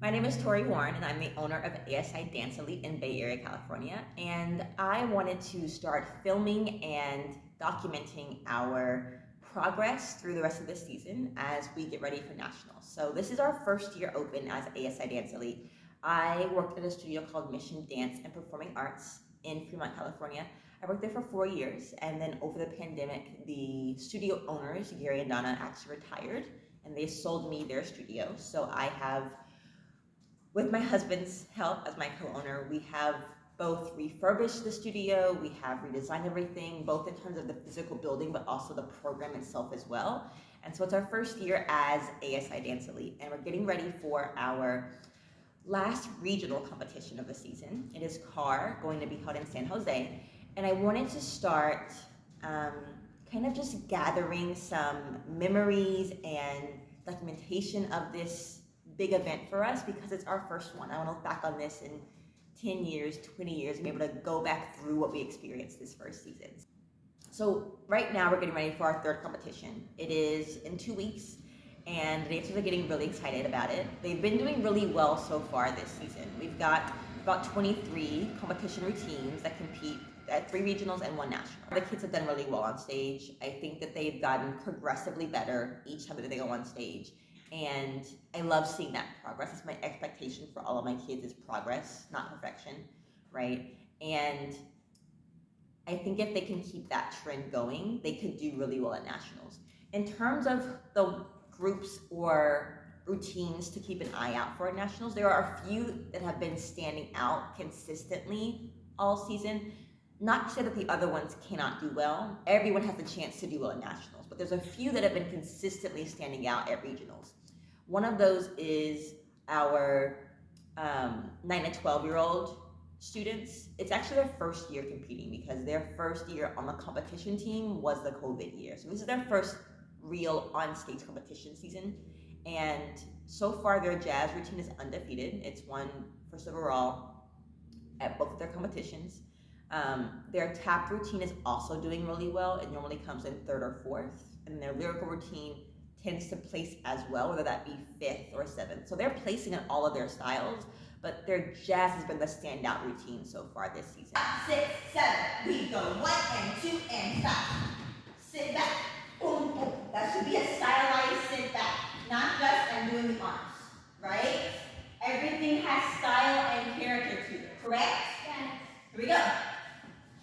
My name is Tori Warren, and I'm the owner of ASI Dance Elite in Bay Area, California. And I wanted to start filming and documenting our progress through the rest of the season as we get ready for nationals. So this is our first year open as ASI Dance Elite. I worked at a studio called Mission Dance and Performing Arts in Fremont, California. I worked there for 4 years, and then over the pandemic, the studio owners, Gary and Donna, actually retired, and they sold me their studio. So I have, with my husband's help as my co-owner, we have both refurbished the studio, we have redesigned everything, both in terms of the physical building, but also the program itself as well. And so it's our first year as ASI Dance Elite, and we're getting ready for our last regional competition of the season. It is CAR, going to be held in San Jose. And I wanted to start kind of just gathering some memories and documentation of this big event for us, because it's our first one. I want to look back on this in 10 years, 20 years, and be able to go back through what we experienced this first season. So right now we're getting ready for our third competition. It is in 2 weeks, and the dancers are getting really excited about it. They've been doing really well so far this season. We've got about 23 competition routines that compete at 3 regionals and 1 national. The kids have done really well on stage. I think that they've gotten progressively better each time that they go on stage. And I love seeing that progress. It's my expectation for all of my kids is progress, not perfection, right? And I think if they can keep that trend going, they could do really well at nationals. In terms of the groups or routines to keep an eye out for at nationals, there are a few that have been standing out consistently all season. Not to say that the other ones cannot do well. Everyone has a chance to do well at nationals, but there's a few that have been consistently standing out at regionals. One of those is our 9 to 12-year-old students. It's actually their first year competing, because their first year on the competition team was the COVID year. So this is their first real on-stage competition season. And so far their jazz routine is undefeated. It's won first overall at both of their competitions. Their tap routine is also doing really well. It normally comes in 3rd or 4th. And their lyrical routine tends to place as well, whether that be 5th or 7th. So they're placing in all of their styles, but their jazz has been the standout routine so far this season. 6, 7, we go 1 and 2 and stop. Sit back, boom, boom. That should be a stylized sit back, not just I'm doing the arms, right? Everything has style and character to it, correct? Yes. Here we go.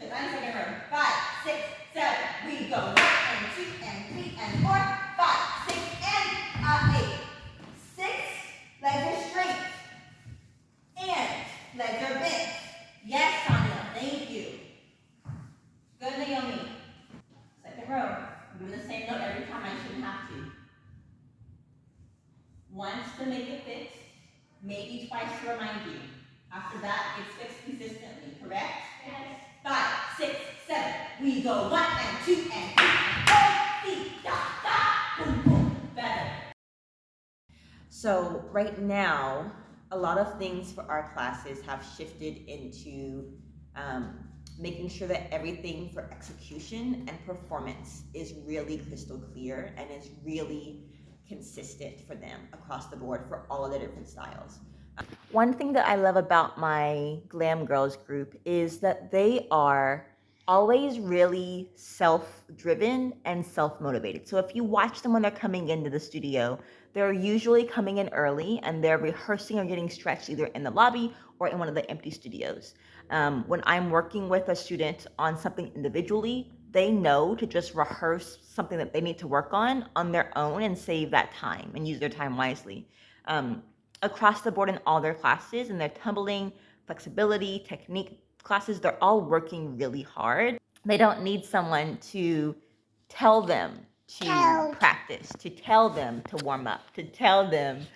Sit down, second row. 5, 6, 7, we go 1 and 2 and 3 and 4, 5, 6 and 8. 6, legs are straight. And legs are bent. Yes, Tanya, thank you. Good, Naomi. Second row. I'm doing the same note every time. I shouldn't have to. Once to make it fit, maybe twice to remind you. After that, it's fixed consistently, correct? Yes. 5, 6, 7. We go 1 and 2 and 3 and 4. Feet, da, da, boom, boom. Better. So right now, a lot of things for our classes have shifted into making sure that everything for execution and performance is really crystal clear and is really consistent for them across the board for all of the different styles. One thing that I love about my Glam Girls group is that they are always really self-driven and self-motivated. So if you watch them when they're coming into the studio, they're usually coming in early and they're rehearsing or getting stretched either in the lobby or in one of the empty studios. When I'm working with a student on something individually, they know to just rehearse something that they need to work on their own and save that time and use their time wisely. Across the board in all their classes, and their tumbling, flexibility, technique classes, they're all working really hard. They don't need someone to tell them to practice, to tell them to warm up, to tell them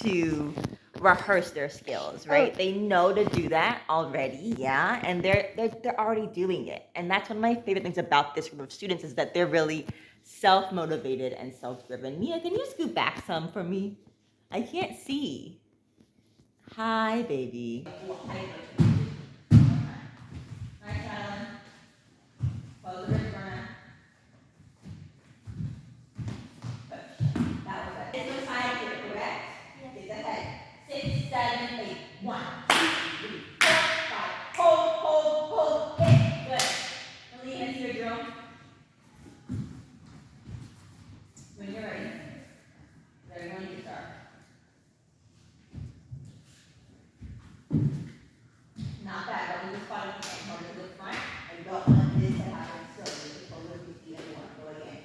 to rehearse their skills, right? They know to do that already, yeah, and they're already doing it. And that's one of my favorite things about this group of students, is that they're really self-motivated and self-driven. Mia, can you scoot back some for me? I can't see. Hi, baby. Nice, Alan. Close the wrist burner. Push. That was it. It's the side here, correct? Yes. It's the head. 6, 7, 8. 1, 2, 3, 4, 5. Hold, hold, hold, hit. Good. Lean into your drill. When you're ready, they're going to start. Not bad, but we just spot it again. Hold it to the front. I don't want this to happen still. You just hold it with the other one. Go again.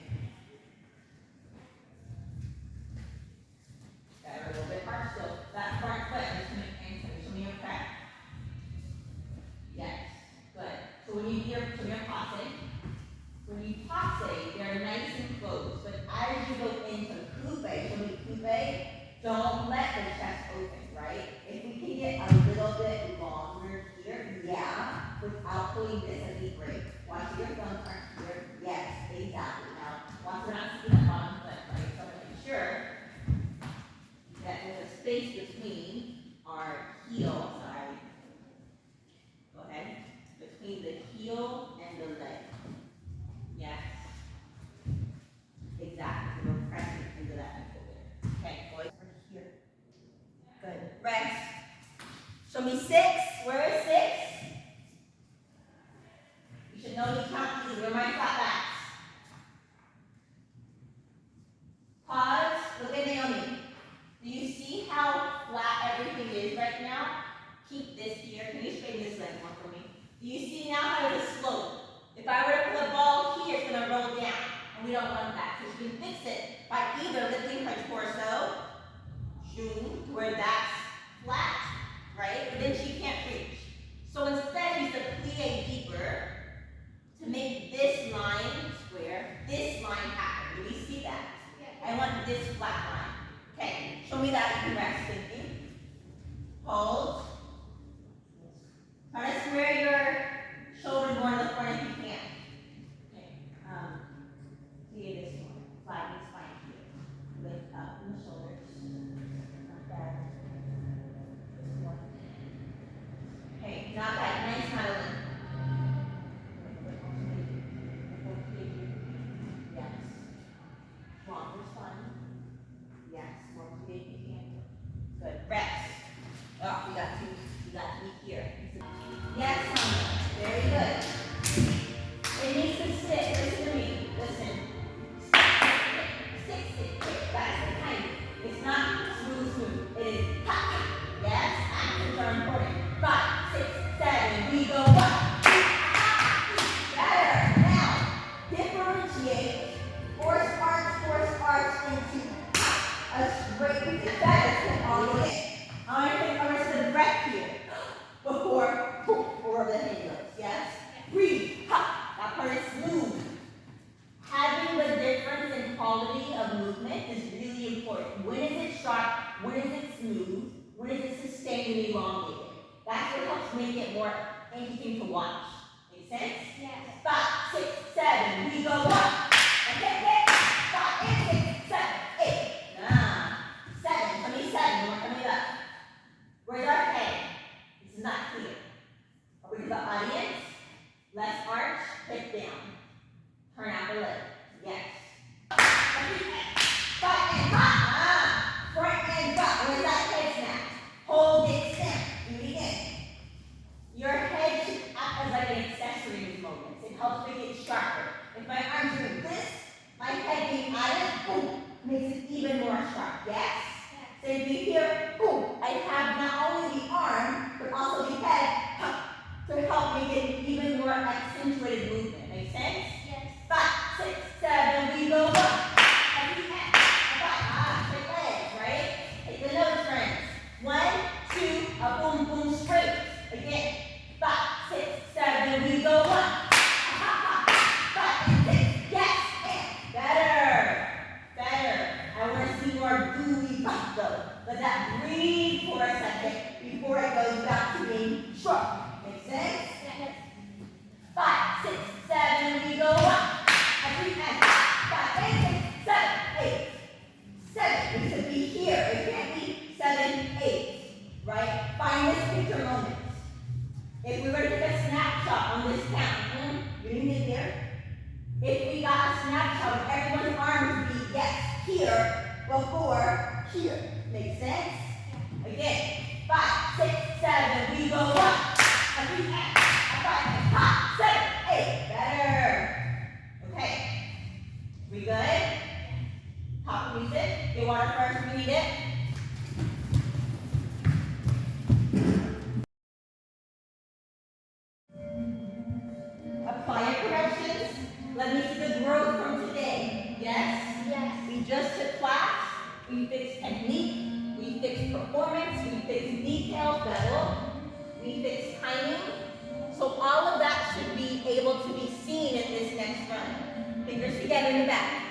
Got it a little bit hard still. That front foot is going to anchor. Show me your crack. Yes. Good. So when you hear, show me your passe. When you passe, they're nice and closed. But as you go into coupe, show me coupe, don't let the chest open, right? If we can get a little bit longer here, yeah, without pulling this, that'd be great. Watch your thumbs aren't here. Yes, exactly. Now, watch we're not seeing that bottom foot, right? So make sure that there's a space between our heel, sorry. Go ahead. Between the heel and the leg. Yes. Exactly. So we're pressing into that ankle there. Okay, boys. Here. Good. Rest. Show me 6. Where is 6? You should know you count these. Where are my flat backs? Pause. Look at Naomi. Do you see how flat everything is right now? Keep this here. Can you straighten this leg more for me? Do you see now how it's a slope? If I were to put a ball here, it's going to roll down. And we don't want that. So you can fix it by either lifting her torso, zoom, to where that's flat, right? But then she can't reach. So instead, she needs to plie deeper to make this line square, this line happen. Do we see that? I want this flat line. Okay, show me that. You can rest. Thank you. Hold. Try to square your shoulders more to the front if you can. Okay. See this one. Flatten the spine here. Lift up in the shoulders. Not bad. This one. Okay, not bad. Nice, Madeline. Yes. Longer spine. Yes. More to if you can. Good. Rest. Oh, you got to be here. Yes, Sonia. Very good. It needs to sit. Listen to me. Listen. Sit. That's the time. It's not smooth. It is ha. Yes, actions are important. 5, 6, 7. We go 1, 2, better. Now, differentiate. Force arch into a straight. That is all the way. I'm going to take the rest of the breath here before the head goes. Yes? Breathe. Ha. That part is smooth. Having the difference in quality of movement is really important. When is it sharp? When is it smooth? When is it sustained and elongated? That's what helps make it more interesting to watch. Make sense? Yes. 5, 6, 7. We go 1. Okay. 5, 6, 7, 8. 7. Tell me 7. More coming up. Where's our head? This is not clear. Over to the audience. Left arch, hip down. Turn out the leg. Yes. Front and drop. Front and drop. Where's that head snap? Hold it, snap. Do it again. Your head should act as like an accessory in these moments. It helps make it sharper. If my arms are doing this, my head being added, boom, makes it even more sharp. Yes? So if you hear, boom, I have not only the arm, but also the head to help make it even more accentuated movement. Make sense? Yes. 5, 6, 7, we go 1. Every hand. 5. Straight legs, right? Take the notes, friends. 1, 2, a boom, boom, straight. Again. 5, 6, 7, we go 1. 5 and 6. Yes, and better. I want to see more gooey pump though. Let that breathe for a second before it goes back to being short. Make sense? Yes. 5, 6, 7, we go 1. Every hand. 5, 6, 7, 8. 7. It should be here. It can't be 7, 8. Right? Find this picture moment. If we were to take a snapshot on this count, you didn't get there. If we got a snapshot of everyone's arms would be yes, here, before, here. Make sense? Again. 5, performance, we fix details, bevel, we fix timing. So all of that should be able to be seen in this next run. Fingers together in the back.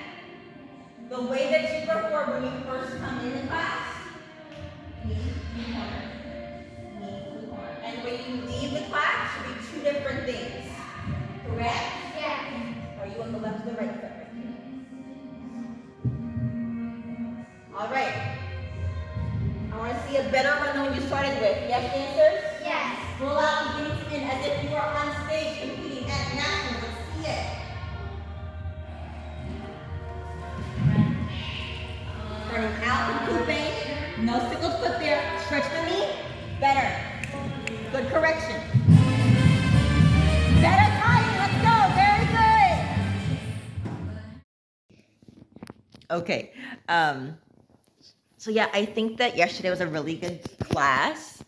The way that you perform when you first come into class, knee to corner, knee to corner. And when you leave the class, should be two different things. Correct? Yes. Are you on the left or the right foot right here? All right. I want to see a better run than when you started with. Yes, dancers? Yes. Roll out beginning to end as if you are on stage competing at nationals. Let's see it. Turning out the coupe. No single foot there. Stretch the knee. Better. Good correction. Better timing. Let's go. Very good. Okay. So yeah, I think that yesterday was a really good class.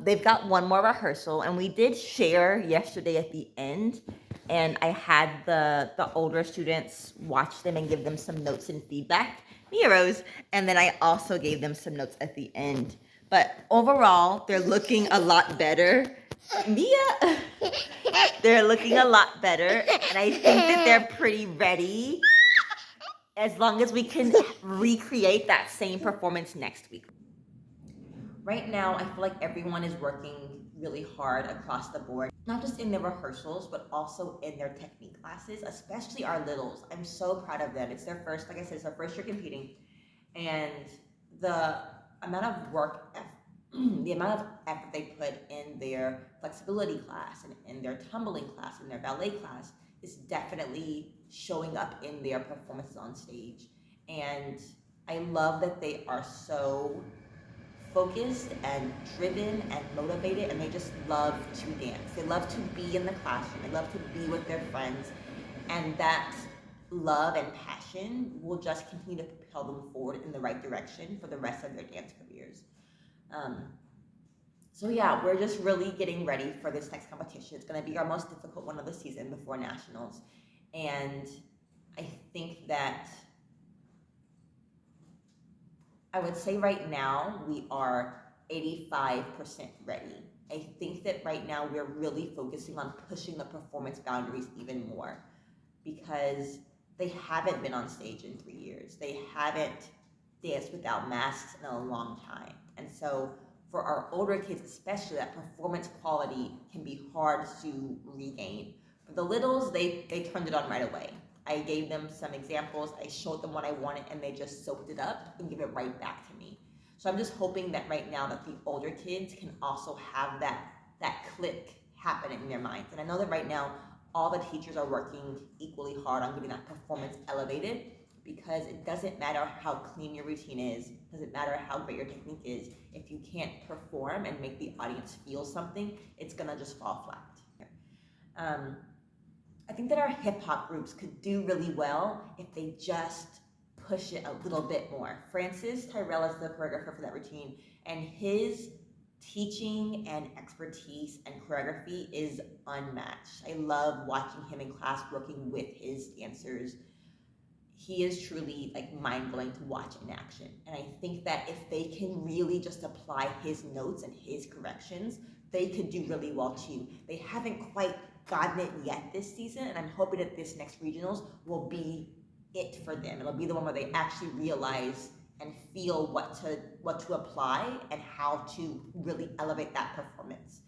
They've got one more rehearsal, and we did share yesterday at the end, and I had the older students watch them and give them some notes and feedback. Mia Rose, and then I also gave them some notes at the end. But overall, they're looking a lot better. Mia, they're looking a lot better, and I think that they're pretty ready. As long as we can recreate that same performance next week. Right now, I feel like everyone is working really hard across the board, not just in their rehearsals, but also in their technique classes, especially our littles. I'm so proud of them. It's their first, like I said, it's their first year competing. And the amount of work, the amount of effort they put in their flexibility class and in their tumbling class and their ballet class is definitely showing up in their performances on stage. And I love that they are so focused and driven and motivated, and they just love to dance. They love to be in the classroom. They love to be with their friends. And that love and passion will just continue to propel them forward in the right direction for the rest of their dance careers. So yeah, we're just really getting ready for this next competition. It's going to be our most difficult one of the season before nationals. And I think that I would say right now we are 85% ready. I think that right now we're really focusing on pushing the performance boundaries even more because they haven't been on stage in 3 years. They haven't danced without masks in a long time. And so for our older kids especially, that performance quality can be hard to regain. For the littles, they turned it on right away. I gave them some examples, I showed them what I wanted, and they just soaked it up and give it right back to me. So I'm just hoping that right now that the older kids can also have that click happen in their minds. And I know that right now, all the teachers are working equally hard on getting that performance elevated, because it doesn't matter how clean your routine is, it doesn't matter how great your technique is, if you can't perform and make the audience feel something, it's gonna just fall flat. I think that our hip hop groups could do really well if they just push it a little bit more. Francis Tyrell is the choreographer for that routine, and his teaching and expertise and choreography is unmatched. I love watching him in class working with his dancers. He is truly like mind-blowing to watch in action. And I think that if they can really just apply his notes and his corrections, they could do really well too. They haven't quite gotten it yet this season, and I'm hoping that this next regionals will be it for them. It'll be the one where they actually realize and feel what to apply and how to really elevate that performance.